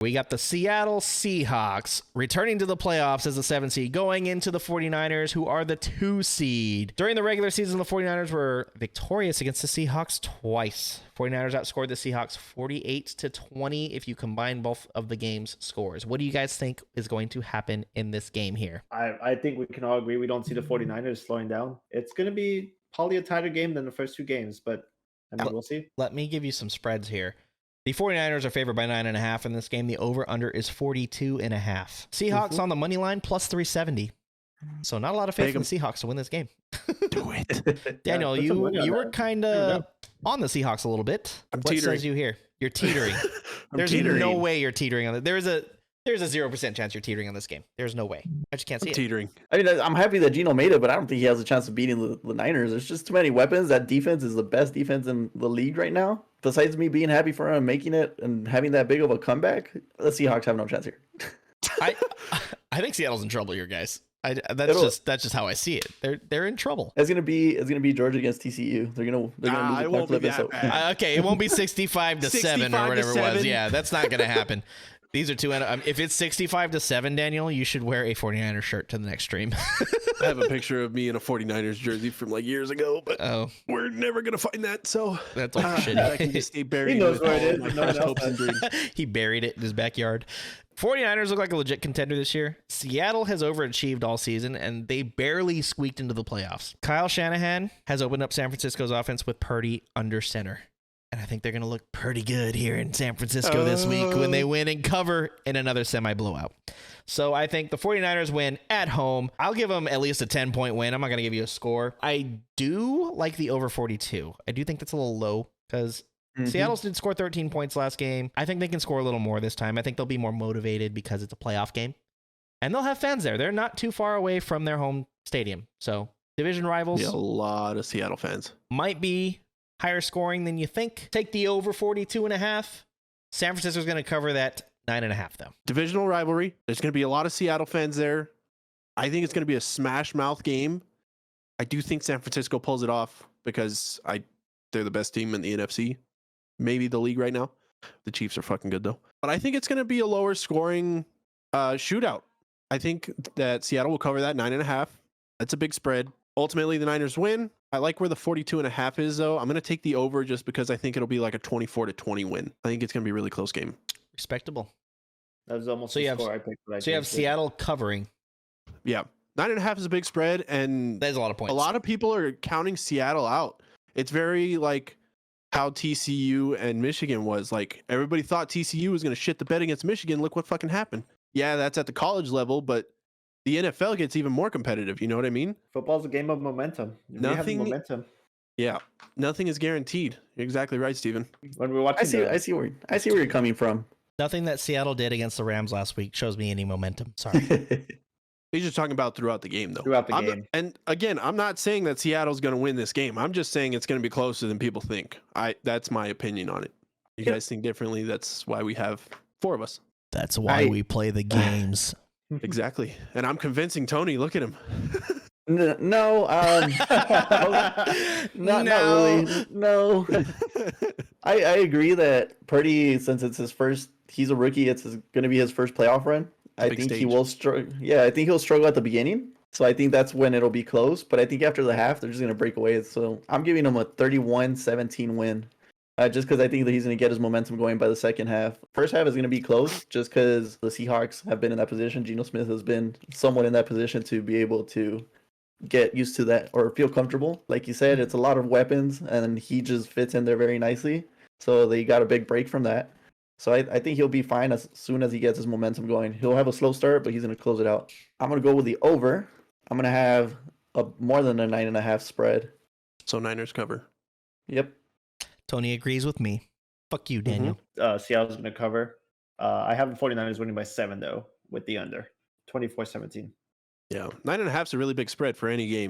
We got the Seattle Seahawks returning to the playoffs as the 7 seed, going into the 49ers, who are the 2 seed. During the regular season, the 49ers were victorious against the Seahawks twice. 49ers outscored the Seahawks 48-20 if you combine both of the game's scores. What do you guys think is going to happen in this game here? I think we can all agree we don't see the 49ers slowing down. It's going to be probably a tighter game than the first 2 games, but I mean, we'll see. Let me give you some spreads here. The 49ers are favored by 9.5 in this game. The over-under is 42.5. Seahawks on the money line, plus 370. So not a lot of faith in the Seahawks to win this game. Do it. Daniel, you were kind of on the Seahawks a little bit. I'm what teetering. says you here? You're teetering. There's no way you're teetering on it. There's a 0% chance you're teetering on this game. There's no way. I just can't see it. Teetering. I mean, I'm happy that Gino made it, but I don't think he has a chance of beating the Niners. There's just too many weapons. That defense is the best defense in the league right now. Besides me being happy for him making it and having that big of a comeback, the Seahawks have no chance here. I think Seattle's in trouble here, guys. That's just how I see it. They're in trouble. It's gonna be Georgia against TCU. They're gonna lose it won't be that bad. Okay, it won't be 65-7 or whatever it was. Yeah, that's not gonna happen. These are two. If it's 65-7, Daniel, you should wear a 49er shirt to the next stream. I have a picture of me in a 49ers jersey from like years ago, but we're never going to find that. So that's all shitty. I can just stay buried. He knows where it is. No hopes and dreams. He buried it in his backyard. 49ers look like a legit contender this year. Seattle has overachieved all season, and they barely squeaked into the playoffs. Kyle Shanahan has opened up San Francisco's offense with Purdy under center. And I think they're going to look pretty good here in San Francisco this week when they win and cover in another semi-blowout. So I think the 49ers win at home. I'll give them at least a 10-point win. I'm not going to give you a score. I do like the over 42. I do think that's a little low because Seattle did score 13 points last game. I think they can score a little more this time. I think they'll be more motivated because it's a playoff game. And they'll have fans there. They're not too far away from their home stadium. So division rivals. Yeah, a lot of Seattle fans. Might be higher scoring than you think. Take the over 42.5. San Francisco's going to cover that 9.5 though. Divisional rivalry. There's going to be a lot of Seattle fans there. I think it's going to be a smash mouth game. I do think San Francisco pulls it off because they're the best team in the NFC. Maybe the league right now. The Chiefs are fucking good though. But I think it's going to be a lower scoring shootout. I think that Seattle will cover that 9.5. That's a big spread. Ultimately, the Niners win. I like where the 42.5 is, though. I'm going to take the over just because I think it'll be like a 24-20 win. I think it's going to be a really close game. Respectable. That was almost the score I picked. So you have Seattle covering. Yeah. 9.5 is a big spread, and there's a lot of points. A lot of people are counting Seattle out. It's very like how TCU and Michigan was. Like, everybody thought TCU was going to shit the bed against Michigan. Look what fucking happened. Yeah, that's at the college level, but the NFL gets even more competitive. You know what I mean? Football's a game of momentum. Momentum. Yeah, nothing is guaranteed. You're exactly right, Steven. When we're watching, I see where you're coming from. Nothing that Seattle did against the Rams last week shows me any momentum. Sorry. He's just talking about throughout the game, though. Throughout the game. And again, I'm not saying that Seattle's going to win this game. I'm just saying it's going to be closer than people think. That's my opinion on it. You guys think differently. That's why we have 4 of us. That's why we play the games. Exactly. And I'm convincing Tony. Look at him. Not really. No. I agree that Purdy, since it's his first, he's a rookie, it's going to be his first playoff run. I think he will struggle. Yeah, I think he'll struggle at the beginning. So I think that's when it'll be close. But I think after the half, they're just going to break away. So I'm giving him a 31-17 win. Just because I think that he's going to get his momentum going by the second half. First half is going to be close just because the Seahawks have been in that position. Geno Smith has been somewhat in that position to be able to get used to that or feel comfortable. Like you said, it's a lot of weapons, and he just fits in there very nicely. So they got a big break from that. So I think he'll be fine as soon as he gets his momentum going. He'll have a slow start, but he's going to close it out. I'm going to go with the over. I'm going to have more than a 9.5 spread. So Niners cover. Yep. Tony agrees with me. Fuck you, Daniel. Seattle's going to cover. I have the 49ers winning by 7, though, with the under. 24-17. Yeah. 9.5 is a really big spread for any game.